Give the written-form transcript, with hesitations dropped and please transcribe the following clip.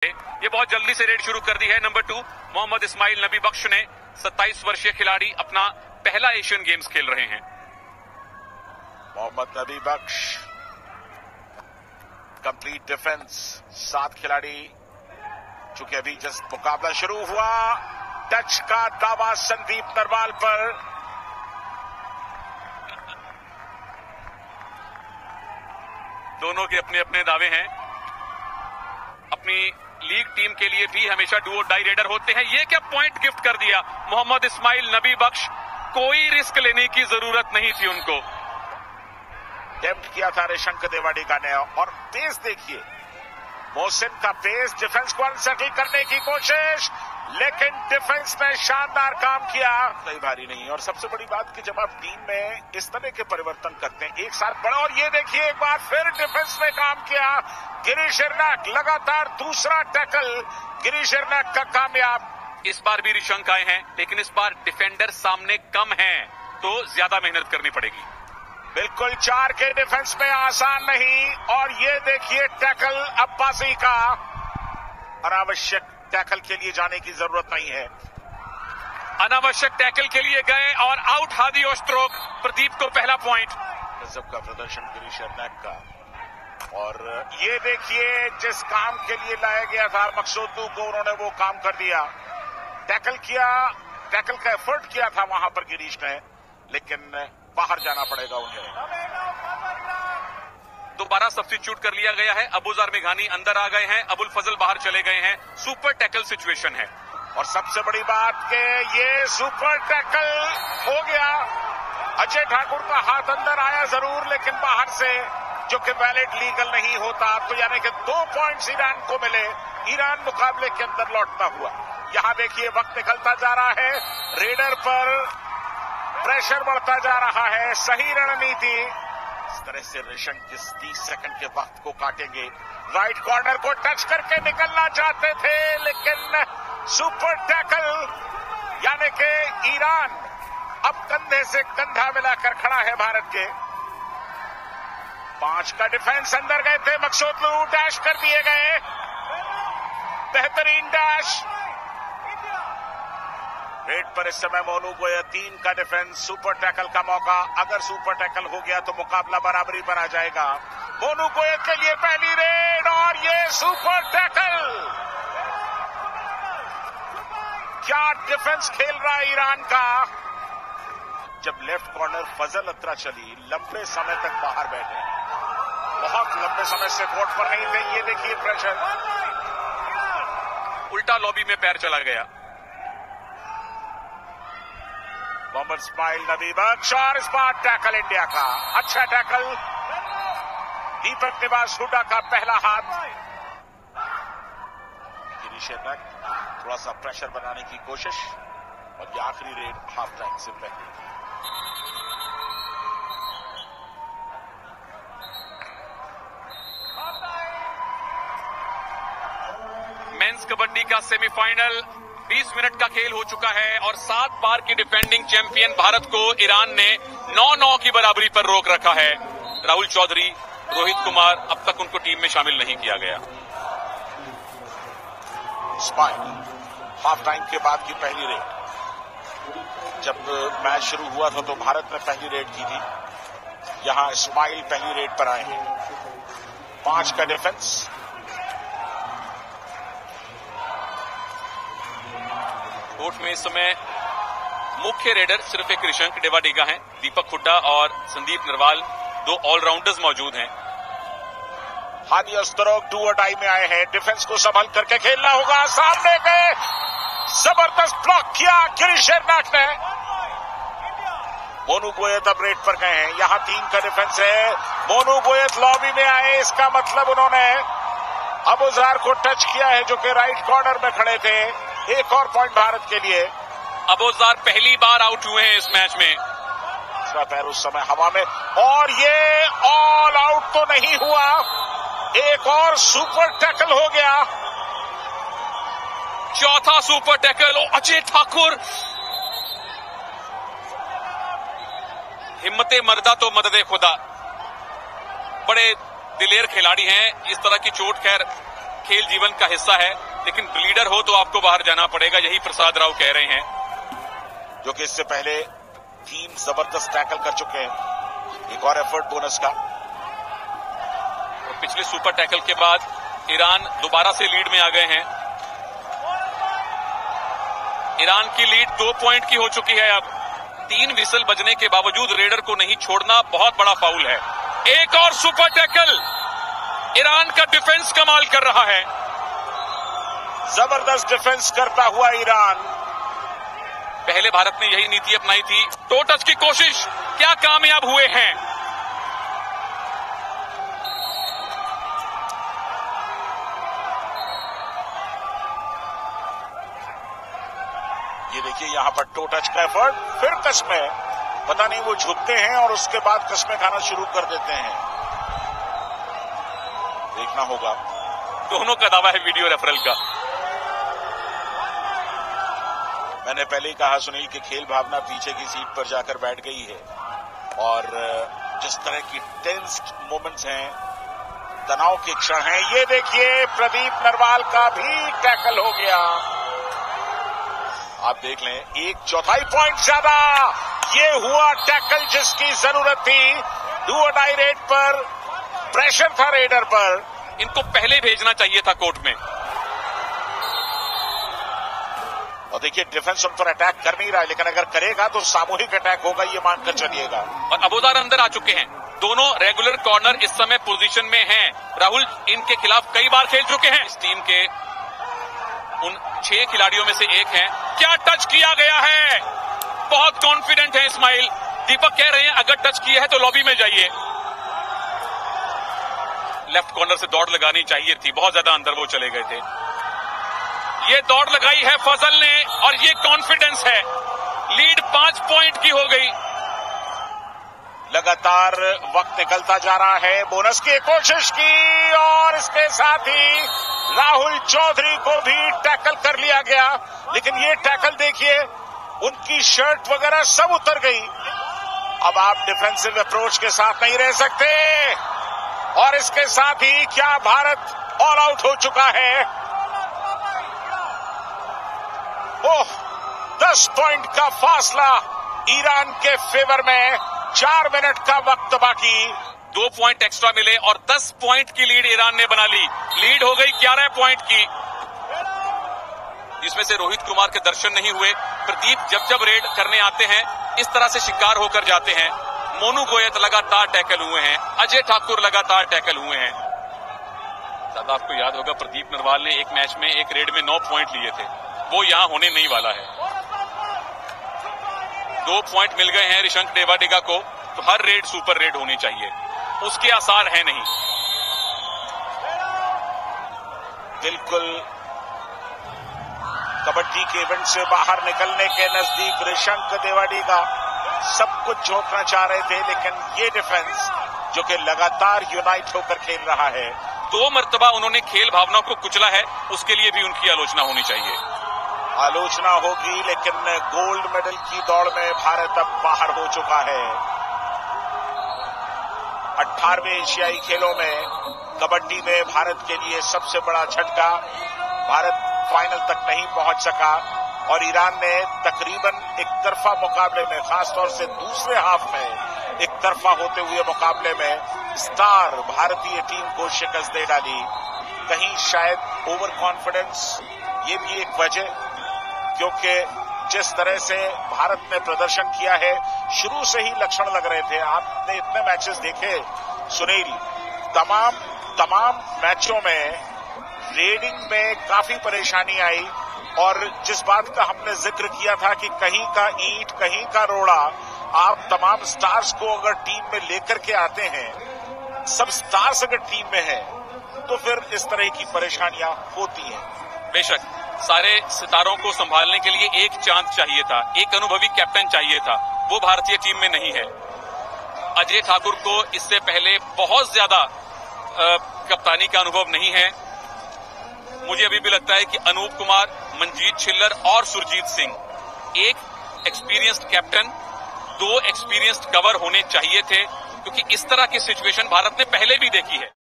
ये बहुत जल्दी से रेड शुरू कर दी है। नंबर 2 मोहम्मद इस्माइल नबी बख्श ने 27 वर्षीय खिलाड़ी अपना पहला एशियन गेम्स खेल रहे हैं। मोहम्मद नबी बख्श कंप्लीट डिफेंस, 7 खिलाड़ी। चूंकि अभी जस्ट मुकाबला शुरू हुआ, टच का दावा संदीप नरवाल पर। दोनों के अपने अपने दावे हैं। अपनी लीग टीम के लिए भी हमेशा डू और डाई रेडर होते हैं। ये क्या पॉइंट गिफ्ट कर दिया मोहम्मद इस्माइल नबी बख्श, कोई रिस्क लेने की जरूरत नहीं थी उनको। टेम्प्ट किया था ऋषंक देवाडिगा ने, और पेस देखिए मोहसिन का पेस, डिफेंस को अनसेटल करने की कोशिश, लेकिन डिफेंस ने शानदार काम किया, कोई भारी नहीं। और सबसे बड़ी बात कि जब आप टीम में इस तरह के परिवर्तन करते हैं एक साथ बड़ा, और ये देखिए एक बार फिर डिफेंस ने काम किया। गिरीश एर्नाक लगातार दूसरा टैकल, गिरीश एर्नाक का कामयाब। इस बार भी ऋषंक आए हैं, लेकिन इस बार डिफेंडर सामने कम हैं, तो ज्यादा मेहनत करनी पड़ेगी। बिल्कुल 4 के डिफेंस में आसान नहीं। और ये देखिए टैकल अब्बासी का, अनावश्यक टैकल के लिए जाने की जरूरत नहीं है। अनावश्यक टैकल के लिए गए और आउट। हादी ओस्ट्रोक, प्रदीप को पहला पॉइंट। गजब का प्रदर्शन गिरीश एर्नाक का। और ये देखिए जिस काम के लिए लाया गया था मकसूदू को, उन्होंने वो काम कर दिया। टैकल किया, टैकल का एफर्ट किया था वहां पर गिरीश ने, लेकिन बाहर जाना पड़ेगा उन्हें। दोबारा सब्स्टिट्यूट कर लिया गया है। अबूजार मेघानी अंदर आ गए हैं, अबुल फजल बाहर चले गए हैं। सुपर टैकल सिचुएशन है। और सबसे बड़ी बात कि ये सुपर टैकल हो गया। अजय ठाकुर का हाथ अंदर आया जरूर, लेकिन बाहर से, जो कि वैलिड लीगल नहीं होता। तो यानी कि 2 पॉइंट्स ईरान को मिले। ईरान मुकाबले के अंदर लौटता हुआ। यहां देखिए वक्त निकलता जा रहा है, रेडर पर प्रेशर बढ़ता जा रहा है। सही रणनीति। इस तरह से ऋषंक जिस 30 सेकंड के वक्त को काटेंगे, राइट कॉर्नर को टच करके निकलना चाहते थे, लेकिन सुपर टैकल, यानी कि ईरान अब कंधे से कंधा मिलाकर खड़ा है भारत के। 5 का डिफेंस, अंदर गए थे मकसूदलू, डैश कर दिए गए। बेहतरीन डैश। रेड पर इस समय मोनू गोयल, 3 का डिफेंस, सुपर टैकल का मौका। अगर सुपर टैकल हो गया तो मुकाबला बराबरी पर आ जाएगा। मोनू गोयल के लिए पहली रेड, और ये सुपर टैकल। क्या डिफेंस खेल रहा है ईरान का। जब लेफ्ट कॉर्नर फजल अत्रा चली, लंबे समय तक बाहर बैठे, बहुत लंबे समय से कोर्ट पर नहीं थे। ये देखिए प्रेशर, उल्टा लॉबी में पैर चला गया। मोहम्मद इस्माइल नबी बख्श, और इस बार टैकल इंडिया का। अच्छा टैकल, दीपक निवास हुड्डा का पहला हाथ। गिरीश एर्नाक थोड़ा सा प्रेशर बनाने की कोशिश, और ये आखिरी रेड हाफ टाइम से पहले। मेंस कबड्डी का सेमीफाइनल, 20 मिनट का खेल हो चुका है, और 7 बार की डिफेंडिंग चैंपियन भारत को ईरान ने 9-9 की बराबरी पर रोक रखा है। राहुल चौधरी, रोहित कुमार, अब तक उनको टीम में शामिल नहीं किया गया। इस्माइल हाफ टाइम के बाद की पहली रेड। जब मैच शुरू हुआ था तो भारत ने पहली रेड की थी, यहां इस्माइल पहली रेड पर आए हैं। 5 का डिफेंस। कोर्ट में इस समय मुख्य रेडर सिर्फ एक ऋषंक देवाडिगा हैं। दीपक हुड्डा और संदीप नरवाल 2 ऑलराउंडर्स मौजूद हैं। हादी ओस्ट्रोक डू और डाई में आए हैं। डिफेंस को संभल करके खेलना होगा। सामने गए, जबरदस्त ब्लॉक किया गिरीश एर्नाक ने। मोनू गोयल अब रेड पर गए हैं। यहां 3 का डिफेंस है। मोनू गोयल लॉबी में आए, इसका मतलब उन्होंने अबूजार को टच किया है, जो कि राइट कॉर्नर में खड़े थे। एक और पॉइंट भारत के लिए। अबूजार पहली बार आउट हुए हैं इस मैच में। इसका पैर उस समय हवा में, और ये ऑल आउट तो नहीं हुआ, एक और सुपर टैकल हो गया। चौथा सुपर टैकल। अजय ठाकुर, हिम्मते मर्दा तो मददे खुदा। बड़े दिलेर खिलाड़ी हैं। इस तरह की चोट खैर खेल जीवन का हिस्सा है, लेकिन लीडर हो तो आपको बाहर जाना पड़ेगा, यही प्रसाद राव कह रहे हैं। जो कि इससे पहले 3 जबरदस्त टैकल कर चुके हैं। एक और एफर्ट बोनस का। और पिछले सुपर टैकल के बाद ईरान दोबारा से लीड में आ गए हैं। ईरान की लीड 2 पॉइंट की हो चुकी है। अब 3 विसल बजने के बावजूद रेडर को नहीं छोड़ना बहुत बड़ा फाउल है। एक और सुपर टैकल। ईरान का डिफेंस कमाल कर रहा है। जबरदस्त डिफेंस करता हुआ ईरान। पहले भारत ने यही नीति अपनाई थी। टो टच की कोशिश, क्या कामयाब हुए हैं? ये देखिए यहां पर टो टच का एफर्ट, फिर कस्में, पता नहीं वो झुकते हैं और उसके बाद कस्में खाना शुरू कर देते हैं। देखना होगा। दोनों का दावा है वीडियो रेफरल का। मैंने पहले ही कहा सुनील की खेल भावना पीछे की सीट पर जाकर बैठ गई है और जिस तरह की टेंस मोमेंट्स हैं, तनाव के क्षण हैं। ये देखिए प्रदीप नरवाल का भी टैकल हो गया। आप देख लें, 1/4 पॉइंट ज्यादा। ये हुआ टैकल जिसकी जरूरत थी। डू और डाई रेड पर प्रेशर था रेडर पर। इनको पहले भेजना चाहिए था कोर्ट में। और देखिए डिफेंस उन पर अटैक कर नहीं रहा है, लेकिन अगर करेगा तो सामूहिक अटैक होगा, ये मानकर चलिएगा। और अबूदार अंदर आ चुके हैं। दोनों रेगुलर कॉर्नर इस समय पोजीशन में हैं। राहुल इनके खिलाफ कई बार खेल चुके हैं। इस टीम के उन 6 खिलाड़ियों में से एक हैं। क्या टच किया गया है? बहुत कॉन्फिडेंट है इस्माइल। दीपक कह रहे हैं अगर टच किया है तो लॉबी में जाइए। लेफ्ट कॉर्नर से दौड़ लगानी चाहिए थी, बहुत ज्यादा अंदर वो चले गए थे। ये दौड़ लगाई है फजल ने और ये कॉन्फिडेंस है। लीड 5 पॉइंट की हो गई। लगातार वक्त निकलता जा रहा है। बोनस की कोशिश की और इसके साथ ही राहुल चौधरी को भी टैकल कर लिया गया, लेकिन ये टैकल देखिए, उनकी शर्ट वगैरह सब उतर गई। अब आप डिफेंसिव अप्रोच के साथ नहीं रह सकते। और इसके साथ ही क्या भारत ऑल आउट हो चुका है। ओह, 10 पॉइंट का फासला ईरान के फेवर में। 4 मिनट का वक्त बाकी। 2 पॉइंट एक्स्ट्रा मिले और 10 पॉइंट की लीड ईरान ने बना ली। लीड हो गई 11 पॉइंट की, जिसमें से रोहित कुमार के दर्शन नहीं हुए। प्रदीप जब रेड करने आते हैं इस तरह से शिकार होकर जाते हैं। मोनू गोयत लगातार टैकल हुए हैं। अजय ठाकुर लगातार टैकल हुए हैं। दादा आपको याद होगा प्रदीप नरवाल ने एक मैच में एक रेड में 9 पॉइंट लिए थे। वो यहां होने नहीं वाला है। 2 पॉइंट मिल गए हैं ऋषंक देवाडिगा को, तो हर रेड सुपर रेड होनी चाहिए। उसके आसार है नहीं। बिल्कुल कबड्डी के इवेंट से बाहर निकलने के नजदीक ऋषंक देवाडिगा सब कुछ झोंकना चाह रहे थे, लेकिन ये डिफेंस जो कि लगातार यूनाइट होकर खेल रहा है। 2 मर्तबा उन्होंने खेल भावना को कुचला है, उसके लिए भी उनकी आलोचना होनी चाहिए। आलोचना होगी, लेकिन गोल्ड मेडल की दौड़ में भारत अब बाहर हो चुका है। 18वें एशियाई खेलों में कबड्डी में भारत के लिए सबसे बड़ा झटका। भारत फाइनल तक नहीं पहुंच सका और ईरान ने तकरीबन एक तरफा मुकाबले में, खासतौर से दूसरे हाफ में एक तरफा होते हुए मुकाबले में स्टार भारतीय टीम को शिकस्त दे डाली। कहीं शायद ओवर कॉन्फिडेंस ये भी एक वजह, क्योंकि जिस तरह से भारत ने प्रदर्शन किया है, शुरू से ही लक्षण लग रहे थे। आपने इतने मैचेस देखे सुनील, तमाम मैचों में रेडिंग में काफी परेशानी आई और जिस बात का हमने जिक्र किया था कि कहीं का ईंट कहीं का रोड़ा, आप तमाम स्टार्स को अगर टीम में लेकर के आते हैं, सब स्टार्स अगर टीम में है, तो फिर इस तरह की परेशानियां होती हैं। बेशक सारे सितारों को संभालने के लिए एक चांद चाहिए था, एक अनुभवी कैप्टन चाहिए था। वो भारतीय टीम में नहीं है। अजय ठाकुर को इससे पहले बहुत ज्यादा कप्तानी का अनुभव नहीं है। मुझे अभी भी लगता है कि अनूप कुमार, मनजीत छिल्लर और सुरजीत सिंह, एक एक्सपीरियंस्ड कैप्टन, 2 एक्सपीरियंस्ड कवर होने चाहिए थे, क्योंकि इस तरह की सिचुएशन भारत ने पहले भी देखी है।